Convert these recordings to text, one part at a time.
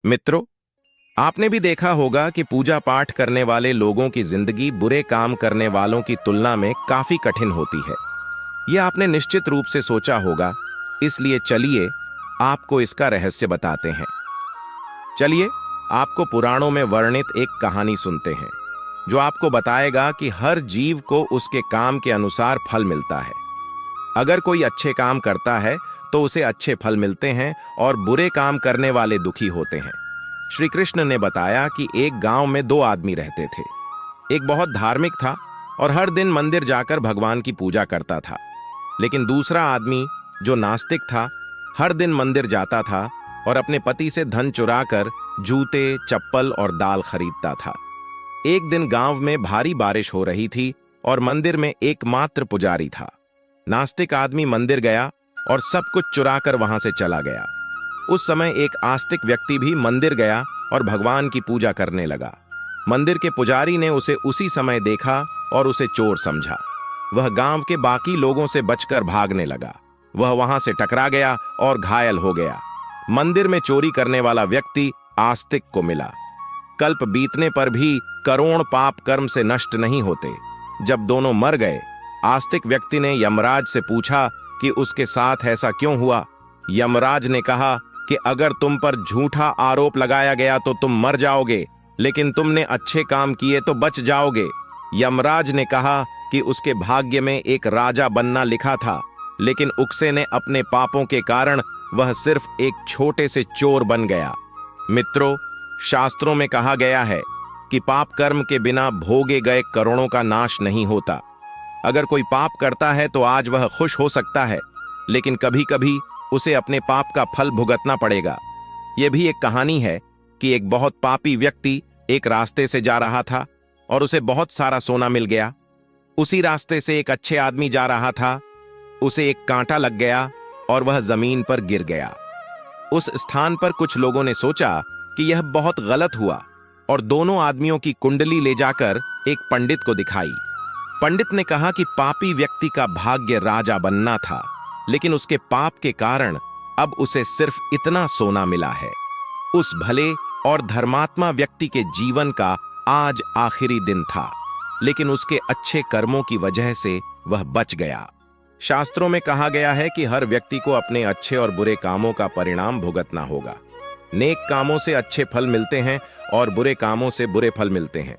मित्रों, आपने भी देखा होगा कि पूजा पाठ करने वाले लोगों की जिंदगी बुरे काम करने वालों की तुलना में काफी कठिन होती है। यह आपने निश्चित रूप से सोचा होगा, इसलिए चलिए आपको इसका रहस्य बताते हैं। चलिए आपको पुराणों में वर्णित एक कहानी सुनते हैं, जो आपको बताएगा कि हर जीव को उसके काम के अनुसार फल मिलता है। अगर कोई अच्छे काम करता है तो उसे अच्छे फल मिलते हैं और बुरे काम करने वाले दुखी होते हैं। श्री कृष्ण ने बताया कि एक गांव में दो आदमी रहते थे। एक बहुत धार्मिक था और हर दिन मंदिर जाकर भगवान की पूजा करता था, लेकिन दूसरा आदमी जो नास्तिक था, हर दिन मंदिर जाता था और अपने पति से धन चुराकर जूते, चप्पल और दाल खरीदता था। एक दिन गांव में भारी बारिश हो रही थी और मंदिर में एकमात्र पुजारी था। नास्तिक आदमी मंदिर गया और सब कुछ चुराकर वहां से चला गया। उस समय एक आस्तिक व्यक्ति भी मंदिर गया और भगवान की पूजा करने लगा। मंदिर के पुजारी ने उसे उसी समय देखा और उसे चोर समझा। वह गांव के बाकी लोगों से बचकर भागने लगा। वह वहां से टकरा गया और घायल हो गया। मंदिर में चोरी करने वाला व्यक्ति आस्तिक को मिला। कल्प बीतने पर भी करोड़ पाप कर्म से नष्ट नहीं होते। जब दोनों मर गए, आस्तिक व्यक्ति ने यमराज से पूछा कि उसके साथ ऐसा क्यों हुआ। यमराज ने कहा कि अगर तुम पर झूठा आरोप लगाया गया तो तुम मर जाओगे, लेकिन तुमने अच्छे काम किए तो बच जाओगे। यमराज ने कहा कि उसके भाग्य में एक राजा बनना लिखा था, लेकिन उकसे ने अपने पापों के कारण वह सिर्फ एक छोटे से चोर बन गया। मित्रों, शास्त्रों में कहा गया है कि पाप कर्म के बिना भोगे गए करोड़ों का नाश नहीं होता। अगर कोई पाप करता है तो आज वह खुश हो सकता है, लेकिन कभी कभी उसे अपने पाप का फल भुगतना पड़ेगा। यह भी एक कहानी है कि एक बहुत पापी व्यक्ति एक रास्ते से जा रहा था और उसे बहुत सारा सोना मिल गया। उसी रास्ते से एक अच्छे आदमी जा रहा था। उसे एक कांटा लग गया और वह जमीन पर गिर गया। उस स्थान पर कुछ लोगों ने सोचा कि यह बहुत गलत हुआ और दोनों आदमियों की कुंडली ले जाकर एक पंडित को दिखाई। पंडित ने कहा कि पापी व्यक्ति का भाग्य राजा बनना था, लेकिन उसके पाप के कारण अब उसे सिर्फ इतना सोना मिला है। उस भले और धर्मात्मा व्यक्ति के जीवन का आज आखिरी दिन था, लेकिन उसके अच्छे कर्मों की वजह से वह बच गया। शास्त्रों में कहा गया है कि हर व्यक्ति को अपने अच्छे और बुरे कामों का परिणाम भुगतना होगा। नेक कामों से अच्छे फल मिलते हैं और बुरे कामों से बुरे फल मिलते हैं।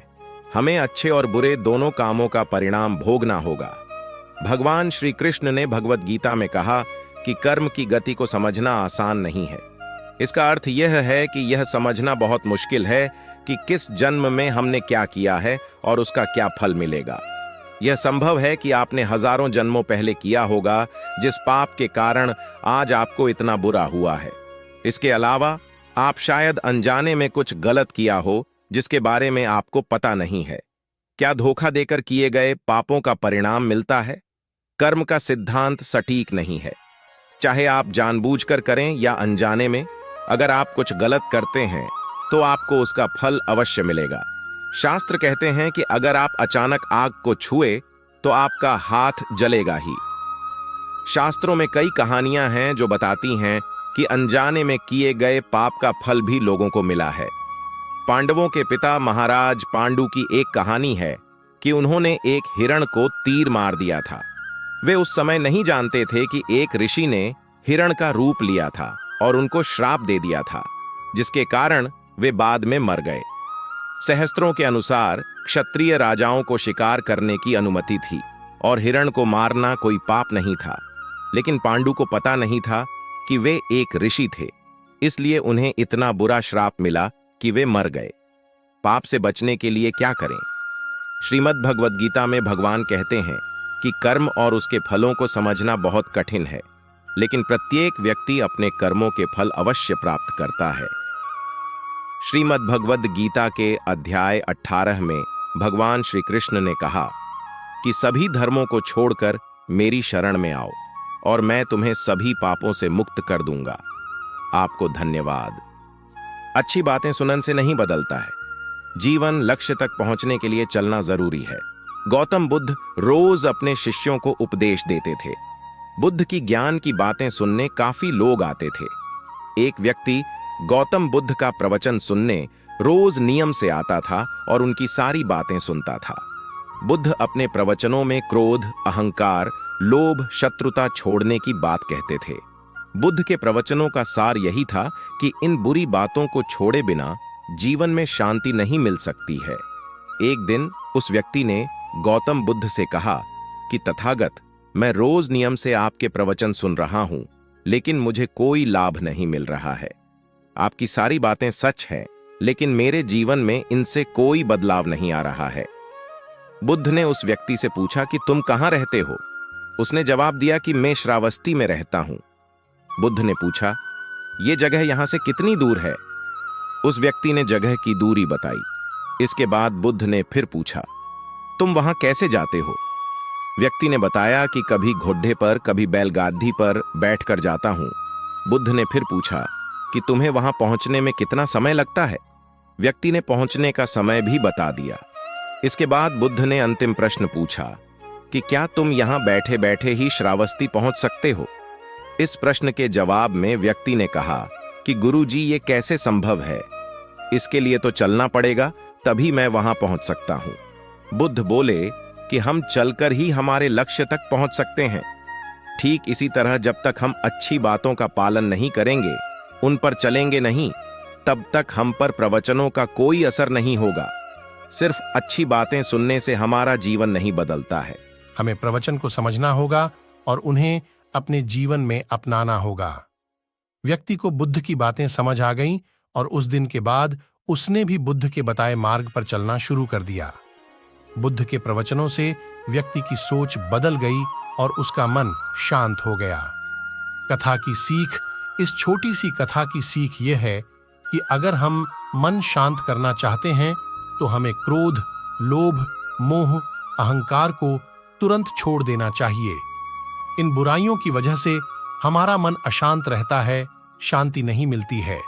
हमें अच्छे और बुरे दोनों कामों का परिणाम भोगना होगा। भगवान श्री कृष्ण ने भगवत गीता में कहा कि कर्म की गति को समझना आसान नहीं है। इसका अर्थ यह है कि यह समझना बहुत मुश्किल है कि किस जन्म में हमने क्या किया है और उसका क्या फल मिलेगा। यह संभव है कि आपने हजारों जन्मों पहले किया होगा, जिस पाप के कारण आज आपको इतना बुरा हुआ है। इसके अलावा आप शायद अनजाने में कुछ गलत किया हो, जिसके बारे में आपको पता नहीं है। क्या धोखा देकर किए गए पापों का परिणाम मिलता है? कर्म का सिद्धांत सटीक नहीं है। चाहे आप जानबूझकर करें या अनजाने में, अगर आप कुछ गलत करते हैं तो आपको उसका फल अवश्य मिलेगा। शास्त्र कहते हैं कि अगर आप अचानक आग को छुए तो आपका हाथ जलेगा ही। शास्त्रों में कई कहानियां हैं जो बताती हैं कि अनजाने में किए गए पाप का फल भी लोगों को मिला है। पांडवों के पिता महाराज पांडु की एक कहानी है कि उन्होंने एक हिरण को तीर मार दिया था। वे उस समय नहीं जानते थे कि एक ऋषि ने हिरण का रूप लिया था और उनको श्राप दे दिया था, जिसके कारण वे बाद में मर गए। सहस्त्रों के अनुसार क्षत्रिय राजाओं को शिकार करने की अनुमति थी और हिरण को मारना कोई पाप नहीं था, लेकिन पांडु को पता नहीं था कि वे एक ऋषि थे, इसलिए उन्हें इतना बुरा श्राप मिला कि वे मर गए। पाप से बचने के लिए क्या करें? श्रीमद् भगवद गीता में भगवान कहते हैं कि कर्म और उसके फलों को समझना बहुत कठिन है, लेकिन प्रत्येक व्यक्ति अपने कर्मों के फल अवश्य प्राप्त करता है। श्रीमद् भगवद गीता के अध्याय 18 में भगवान श्री कृष्ण ने कहा कि सभी धर्मों को छोड़कर मेरी शरण में आओ और मैं तुम्हें सभी पापों से मुक्त कर दूंगा। आपको धन्यवाद। अच्छी बातें सुनने से नहीं बदलता है। जीवन लक्ष्य तक पहुंचने के लिए चलना जरूरी है। गौतम बुद्ध रोज अपने शिष्यों को उपदेश देते थे। बुद्ध की ज्ञान की बातें सुनने काफी लोग आते थे। एक व्यक्ति गौतम बुद्ध का प्रवचन सुनने रोज नियम से आता था और उनकी सारी बातें सुनता था। बुद्ध अपने प्रवचनों में क्रोध, अहंकार, लोभ, शत्रुता छोड़ने की बात कहते थे। बुद्ध के प्रवचनों का सार यही था कि इन बुरी बातों को छोड़े बिना जीवन में शांति नहीं मिल सकती है। एक दिन उस व्यक्ति ने गौतम बुद्ध से कहा कि तथागत, मैं रोज नियम से आपके प्रवचन सुन रहा हूं, लेकिन मुझे कोई लाभ नहीं मिल रहा है। आपकी सारी बातें सच हैं, लेकिन मेरे जीवन में इनसे कोई बदलाव नहीं आ रहा है। बुद्ध ने उस व्यक्ति से पूछा कि तुम कहां रहते हो? उसने जवाब दिया कि मैं श्रावस्ती में रहता हूं। बुद्ध ने पूछा, यह जगह यहां से कितनी दूर है? उस व्यक्ति ने जगह की दूरी बताई। इसके बाद बुद्ध ने फिर पूछा, तुम वहां कैसे जाते हो? व्यक्ति ने बताया कि कभी घोड़े पर, कभी बैलगाड़ी पर बैठकर जाता हूं। बुद्ध ने फिर पूछा कि तुम्हें वहां पहुंचने में कितना समय लगता है? व्यक्ति ने पहुंचने का समय भी बता दिया। इसके बाद बुद्ध ने अंतिम प्रश्न पूछा कि क्या तुम यहां बैठे बैठे ही श्रावस्ती पहुंच सकते हो? इस प्रश्न के जवाब में व्यक्ति ने कहा कि गुरुजी, ये कैसे संभव है? इसके लिए तो चलना पड़ेगा, तभी मैं वहां पहुंच सकता हूं। बुद्ध बोले कि हम चलकर ही हमारे लक्ष्य तक पहुंच सकते हैं। ठीक इसी तरह जब तक हम अच्छी बातों का पालन नहीं करेंगे, उन पर चलेंगे नहीं, तब तक हम पर प्रवचनों का कोई असर नहीं होगा। सिर्फ अच्छी बातें सुनने से हमारा जीवन नहीं बदलता है। हमें प्रवचन को समझना होगा और उन्हें अपने जीवन में अपनाना होगा। व्यक्ति को बुद्ध की बातें समझ आ गईं और उस दिन के बाद उसने भी बुद्ध के बताए मार्ग पर चलना शुरू कर दिया। बुद्ध के प्रवचनों से व्यक्ति की सोच बदल गई और उसका मन शांत हो गया। कथा की सीख, इस छोटी सी कथा की सीख यह है कि अगर हम मन शांत करना चाहते हैं तो हमें क्रोध, लोभ, मोह, अहंकार को तुरंत छोड़ देना चाहिए। इन बुराइयों की वजह से हमारा मन अशांत रहता है, शांति नहीं मिलती है।